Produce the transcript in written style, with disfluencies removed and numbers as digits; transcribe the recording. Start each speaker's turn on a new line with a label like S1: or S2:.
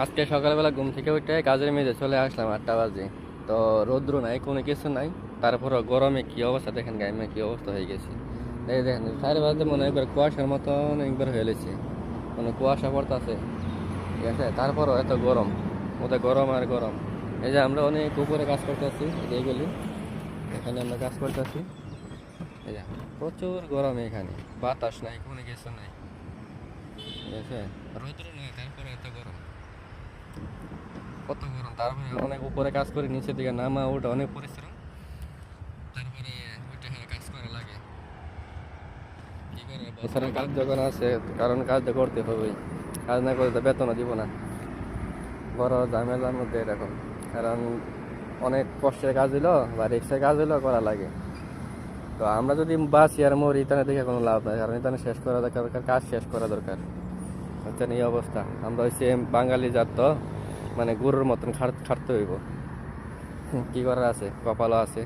S1: আজকে সকালবেলা ঘুম থেকে উঠে কাজের মেঝে চলে আসলাম 8টা বাজে। তো রৌদ্র নাই, কোনো কিছু নাই, তারপরে গরমে কি অবস্থা দেখেন, গায়ে কি অবস্থা হয়ে গেছে। এই দেখেন 4 বাজে মনে হয় একবার কুয়াশার মতন একবার হয়ে গেছে, মানে কুয়াশা পড়তেছে, ঠিক আছে। তারপরও এত গরম, ওদের গরম আর গরম। এই যে আমরা অনেক উপরে কাজ করতেছি, এইগুলি এখানে আমরা কাজ করতেছি। এই যে প্রচুর গরম এখানে, বাতাস নাই, কোনো কিছু নাই, ঠিক আছে। রৌদ্র নাই, তারপরে এত গরম, কত গরম। তারপরে অনেক উপরে কাজ করে নিচের দিকে নামা ওটা অনেক পরিশ্রম, তারপরে ওইটা কাজ করা লাগে। কি করে বছরের কাজ যখন আছে, কারণ কাজটা করতে হবে, কাজ না করলে তো বেতনও দিব না। বড় ঝামেলার মধ্যে এরকম, কারণ অনেক কষ্টের কাজ হইলো বা রিক্সের কাজ হইলো করা লাগে। তো আমরা যদি বাঁচি আর মরি তাহলে দেখে কোনো লাভ নাই, কারণ এখানে শেষ করা দরকার, কাজ শেষ করা দরকার, হচ্ছেন এই অবস্থা। আমরা হচ্ছে বাঙালি জাত তো, মানে গরুর মতন খাটতে হইব, কি করার আছে, কপালও আছে।